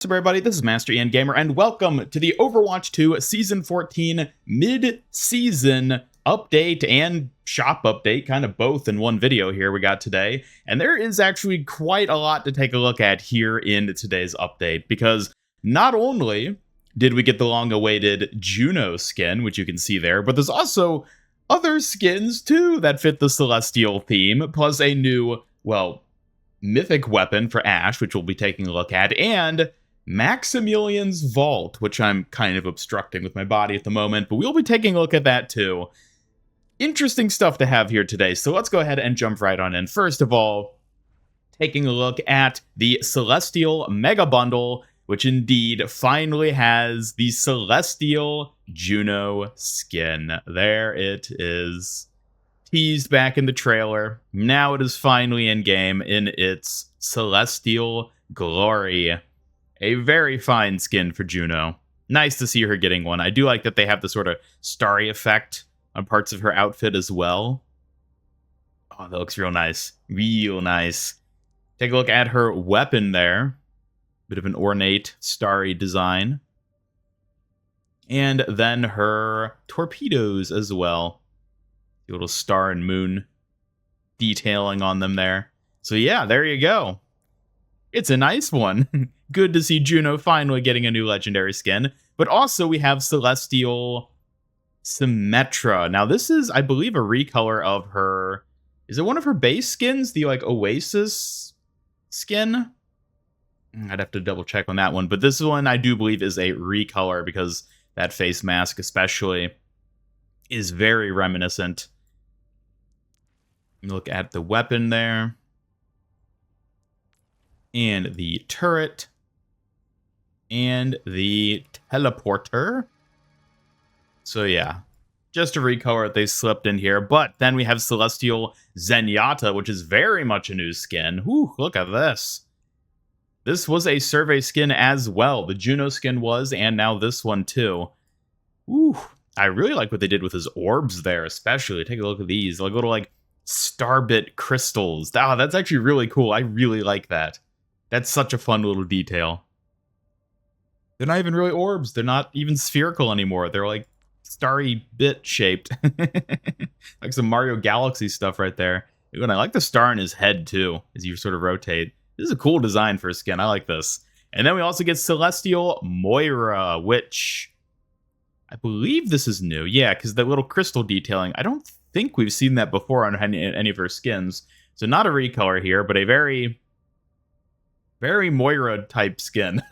What's up, everybody? This is Master Ian Gamer, and welcome to the Overwatch 2 Season 14 mid-season update and shop update, kind of both in one video here we got today. And there is actually quite a lot to take a look at here in today's update, because not only did we get the long-awaited Juno skin, which you can see there, but there's also other skins, too, that fit the Celestial theme, plus a new, well, mythic weapon for Ashe, which we'll be taking a look at, and Maximilien's Vault, which I'm kind of obstructing with my body at the moment, but we'll be taking a look at that too. Interesting stuff to have here today, so let's go ahead and jump right on in. First of all, taking a look at the Celestial Mega Bundle, which indeed finally has the Celestial Juno skin. There it is. Teased back in the trailer. Now it is finally in-game in its Celestial glory. A very fine skin for Juno. Nice to see her getting one. I do like that they have the sort of starry effect on parts of her outfit as well. Oh, that looks real nice. Real nice. Take a look at her weapon there. Bit of an ornate, starry design. And then her torpedoes as well. The little star and moon detailing on them there. So yeah, there you go. It's a nice one. Good to see Juno finally getting a new legendary skin. But also we have Celestial Symmetra. Now this is, I believe, a recolor of her... Is it one of her base skins? The, like, Oasis skin? I'd have to double check on that one. But this one, I do believe, is a recolor because that face mask especially is very reminiscent. Look at the weapon there. And the turret. And the teleporter. So yeah, just a recolor they slipped in here. But then we have Celestial Zenyatta, which is very much a new skin. Whew, look at this. This was a survey skin as well. The Juno skin was, and now this one too. Ooh, I really like what they did with his orbs there, especially. Take a look at these, like little like starbit crystals. Ah, that's actually really cool. I really like that. That's such a fun little detail. They're not even really orbs. They're not even spherical anymore. They're like starry bit shaped. Like some Mario Galaxy stuff right there. Ooh, and I like the star in his head too, as you sort of rotate. This is a cool design for a skin. I like this. And then we also get Celestial Moira, which I believe this is new. Yeah, because the little crystal detailing, I don't think we've seen that before on any of her skins. So not a recolor here, but a very, very Moira type skin.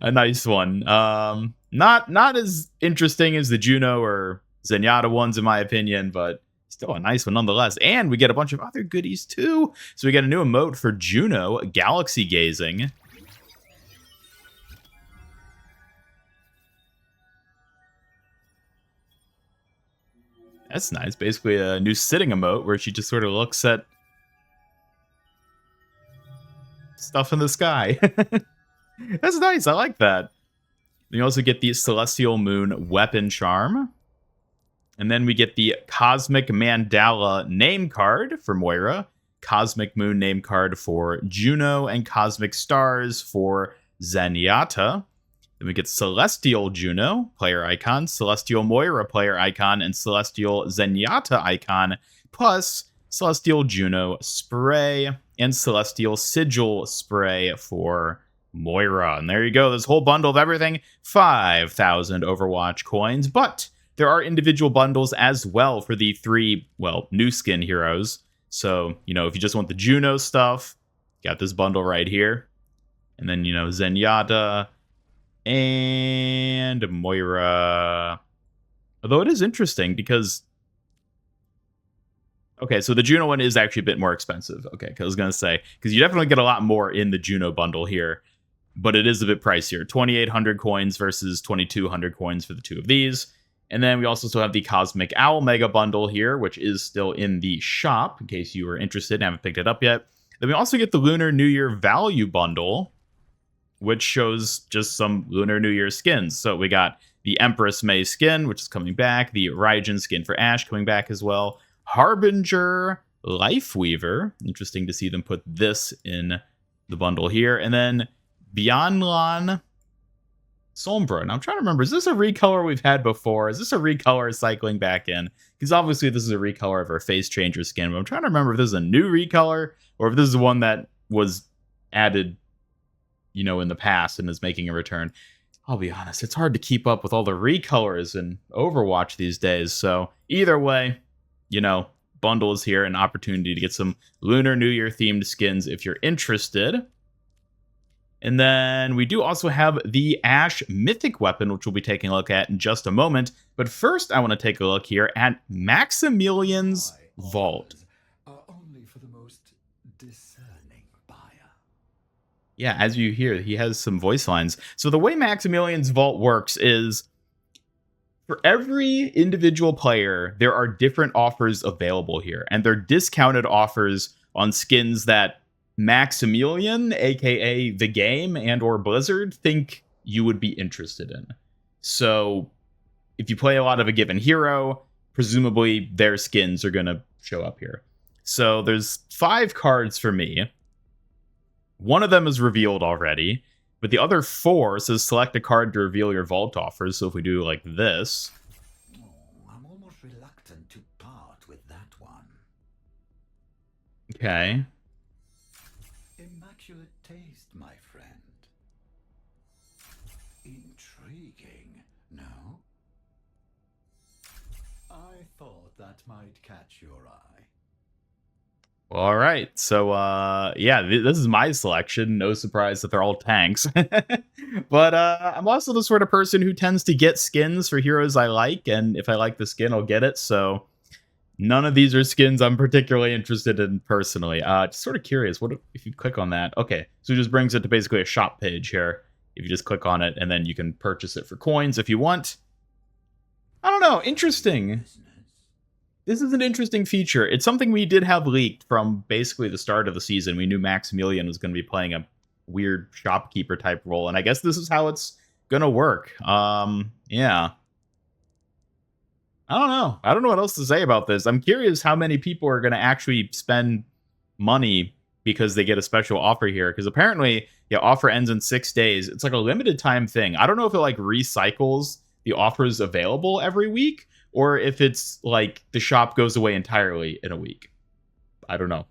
A nice one. Not as interesting as the Juno or Zenyatta ones, in my opinion, but still a nice one nonetheless. And we get a bunch of other goodies too. So we get a new emote for Juno, Galaxy Gazing. That's nice. Basically a new sitting emote where she just sort of looks at stuff in the sky. That's nice. I like that. We also get the Celestial Moon Weapon Charm. And then we get the Cosmic Mandala name card for Moira, Cosmic Moon name card for Juno, and Cosmic Stars for Zenyatta. Then we get Celestial Juno, player icon, Celestial Moira, player icon, and Celestial Zenyatta icon, plus Celestial Juno spray and Celestial Sigil spray for Moira. And there you go, this whole bundle of everything, 5,000 Overwatch coins, but there are individual bundles as well for the three, well, new skin heroes. So, you know, if you just want the Juno stuff, got this bundle right here. And then, you know, Zenyatta and Moira. Although it is interesting because... Okay, so the Juno one is actually a bit more expensive. Okay, because I was going to say, because you definitely get a lot more in the Juno bundle here. But it is a bit pricier. 2,800 coins versus 2,200 coins for the two of these. And then we also still have the Cosmic Owl Mega Bundle here, which is still in the shop, in case you were interested and haven't picked it up yet. Then we also get the Lunar New Year Value Bundle, which shows just some Lunar New Year skins. So we got the Empress May skin, which is coming back. The Raijin skin for Ashe coming back as well. Harbinger Lifeweaver. Interesting to see them put this in the bundle here. And then Bionlon Sombra. Now I'm trying to remember, is this a recolor we've had before? Is this a recolor cycling back in? Because obviously this is a recolor of our face changer skin, but I'm trying to remember if this is a new recolor or if this is one that was added, you know, in the past and is making a return. I'll be honest, it's hard to keep up with all the recolors in Overwatch these days. So either way, you know, bundle is here, an opportunity to get some Lunar New Year themed skins if you're interested. And then we do also have the Ashe Mythic weapon, which we'll be taking a look at in just a moment. But first, I want to take a look here at Maximilien's vault. Are only for the most discerning buyer. Yeah, as you hear, he has some voice lines. So the way Maximilien's vault works is, for every individual player, there are different offers available here. And they're discounted offers on skins that Maximilien, aka the game and or Blizzard, think you would be interested in. So if you play a lot of a given hero, presumably their skins are going to show up here. So there's 5 cards for me. One of them is revealed already, but the other 4 says select a card to reveal your vault offers. So if we do like this. Oh, I'm almost reluctant to part with that one. Okay. Immaculate taste, my friend. Intriguing, no? I thought that might catch your eye. All right. So, yeah, this is my selection. No surprise that they're all tanks. But I'm also the sort of person who tends to get skins for heroes I like. And if I like the skin, I'll get it. So none of these are skins I'm particularly interested in personally. Just sort of curious. What if you click on that? Okay. So it just brings it to basically a shop page here. If you just click on it, and then you can purchase it for coins if you want. I don't know. Interesting. This is an interesting feature. It's something we did have leaked from basically the start of the season. We knew Maximilien was going to be playing a weird shopkeeper type role, and I guess this is how it's going to work. Yeah. I don't know. I don't know what else to say about this. I'm curious how many people are going to actually spend money because they get a special offer here. Because apparently, yeah, offer ends in 6 days. It's like a limited time thing. I don't know if it like recycles the offers available every week, or if it's like the shop goes away entirely in a week. I don't know.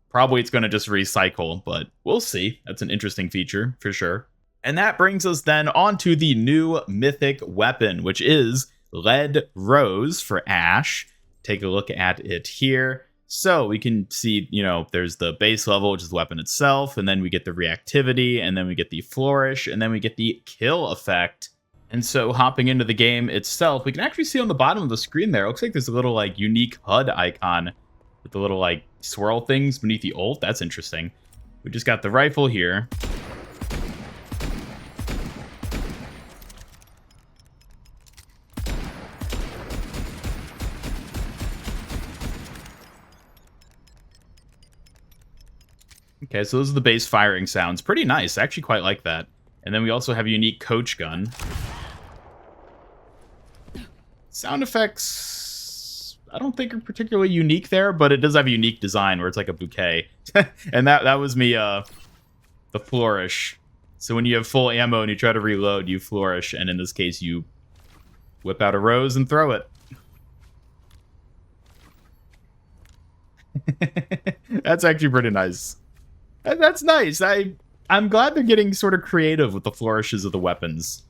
Probably it's going to just recycle, but we'll see. That's an interesting feature for sure. And that brings us then on to the new mythic weapon, which is Lead Rose for Ashe. Take a look at it here. So we can see, you know, there's the base level, which is the weapon itself, and then we get the reactivity, and then we get the flourish, and then we get the kill effect. And so hopping into the game itself, we can actually see on the bottom of the screen there, it looks like there's a little like unique HUD icon with the little like swirl things beneath the ult. That's interesting. We just got the rifle here. Okay, so those are the base firing sounds. Pretty nice. I actually quite like that. And then we also have a unique coach gun. Sound effects, I don't think are particularly unique there, but it does have a unique design where it's like a bouquet. And that was me, the flourish. So when you have full ammo and you try to reload, you flourish. And in this case, you whip out a rose and throw it. That's actually pretty nice. That's nice. I'm glad they're getting sort of creative with the flourishes of the weapons.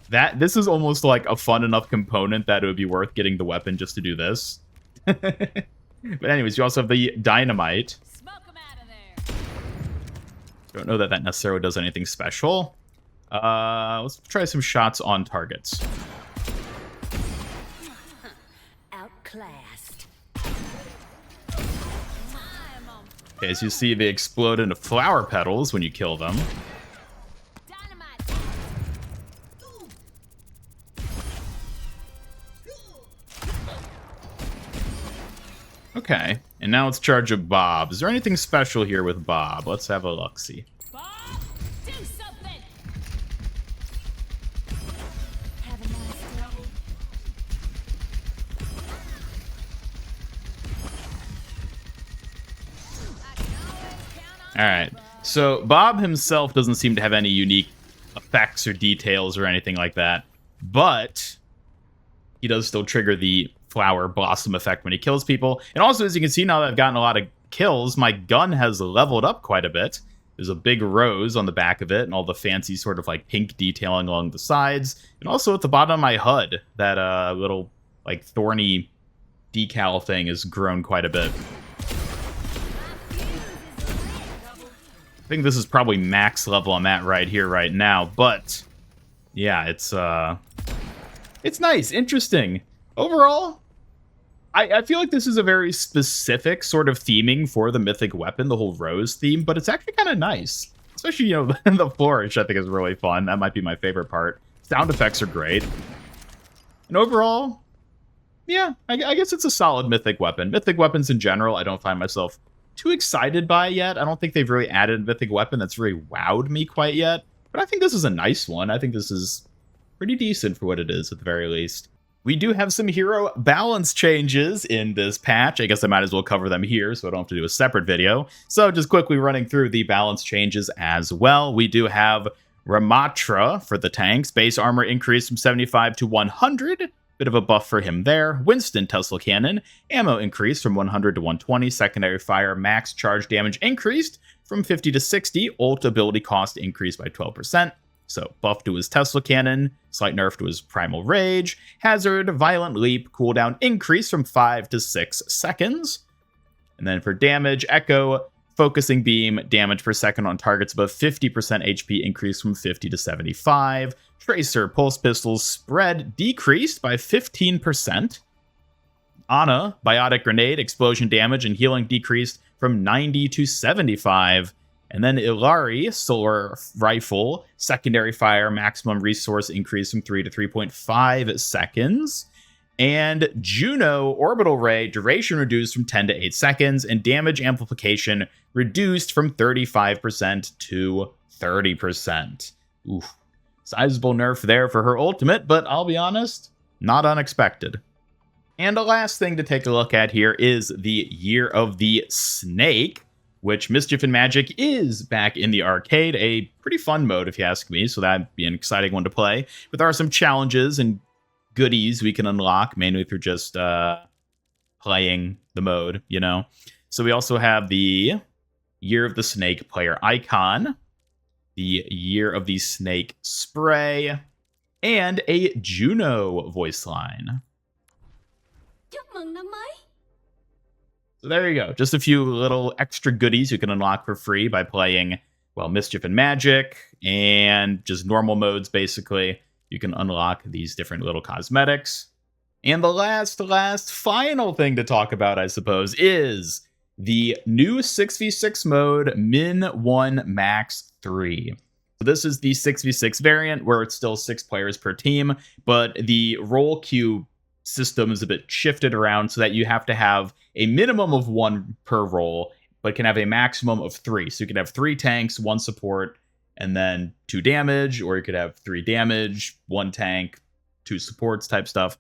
This is almost like a fun enough component that it would be worth getting the weapon just to do this. But anyways, you also have the dynamite. Smoke 'em out of there. Don't know that necessarily does anything special. Let's try some shots on targets. Outclassed. Okay, as you see, they explode into flower petals when you kill them. Dynamite. Okay, and now let's charge up Bob. Is there anything special here with Bob? Let's have a look-see. Bob, do something. Have a nice day. I can always count on All right, So Bob himself doesn't seem to have any unique effects or details or anything like that, but he does still trigger the flower blossom effect when he kills people. And also, as you can see, now that I've gotten a lot of kills, my gun has leveled up quite a bit. There's a big rose on the back of it and all the fancy sort of like pink detailing along the sides. And also at the bottom of my HUD, that little like thorny decal thing has grown quite a bit. I think this is probably max level I'm at right here, right now. But yeah, it's nice, interesting. Overall, I feel like this is a very specific sort of theming for the mythic weapon, the whole rose theme, but it's actually kind of nice. Especially, you know, the flourish I think is really fun. That might be my favorite part. Sound effects are great. And overall, yeah, I guess it's a solid mythic weapon. Mythic weapons in general, I don't find myself too excited by yet. I don't think they've really added a mythic weapon that's really wowed me quite yet. But I think this is a nice one. I think this is pretty decent for what it is, at the very least. We do have some hero balance changes in this patch. I guess I might as well cover them here so I don't have to do a separate video. So just quickly running through the balance changes as well. We do have Ramatra for the tanks. Base armor increased from 75 to 100. Bit of a buff for him there. Winston Tesla Cannon. Ammo increased from 100 to 120. Secondary fire max charge damage increased from 50 to 60. Ult ability cost increased by 12%. So, buff to his Tesla Cannon, slight nerf to his Primal Rage, Hazard, Violent Leap, cooldown increase from 5 to 6 seconds. And then for damage, Echo, Focusing Beam, damage per second on targets above 50% HP increased from 50 to 75. Tracer, Pulse Pistols, spread decreased by 15%. Ana, Biotic Grenade, explosion damage and healing decreased from 90 to 75. And then Ilari, Solar Rifle, secondary fire, maximum resource increase from 3 to 3.5 seconds. And Juno, Orbital Ray, duration reduced from 10 to 8 seconds, and damage amplification reduced from 35% to 30%. Oof. Sizable nerf there for her ultimate, but I'll be honest, not unexpected. And the last thing to take a look at here is the Year of the Snake, which Mischief and Magic is back in the arcade. A pretty fun mode, if you ask me, so that'd be an exciting one to play. But there are some challenges and goodies we can unlock, mainly through just playing the mode, you know? So we also have the Year of the Snake player icon, the Year of the Snake spray, and a Juno voice line. So there you go. Just a few little extra goodies you can unlock for free by playing, well, Mischief and Magic and just normal modes, basically. You can unlock these different little cosmetics. And the last, final thing to talk about, I suppose, is the new 6v6 mode, Min 1 Max 3. So this is the 6v6 variant where it's still 6 players per team, but the role queue system is a bit shifted around so that you have to have a minimum of 1 per role, but can have a maximum of 3. So you could have 3 tanks, 1 support, and then 2 damage, or you could have 3 damage, 1 tank, 2 supports type stuff.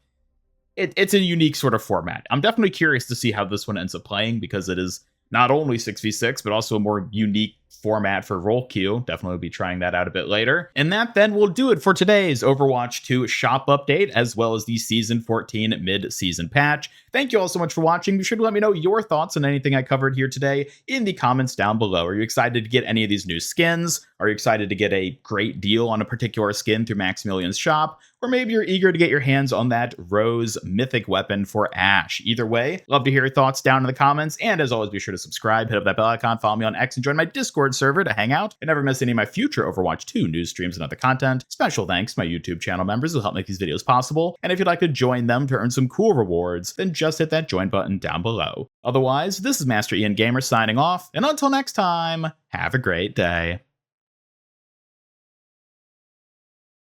It's a unique sort of format. I'm definitely curious to see how this one ends up playing, because it is not only 6v6, but also a more unique format for role queue. Definitely will be trying that out a bit later. And that then will do it for today's Overwatch 2 shop update, as well as the Season 14 mid-season patch. Thank you all so much for watching. Be sure to let me know your thoughts on anything I covered here today in the comments down below. Are you excited to get any of these new skins? Are you excited to get a great deal on a particular skin through Maximilien's shop? Or maybe you're eager to get your hands on that Rose mythic weapon for Ashe. Either way, love to hear your thoughts down in the comments. And as always, be sure to subscribe, hit up that bell icon, follow me on X, and join my Discord server to hang out and never miss any of my future Overwatch 2 news streams and other content. Special thanks to my YouTube channel members who help make these videos possible. And if you'd like to join them to earn some cool rewards, then just hit that join button down below. Otherwise, this is Master Ian Gamer signing off, and until next time, have a great day.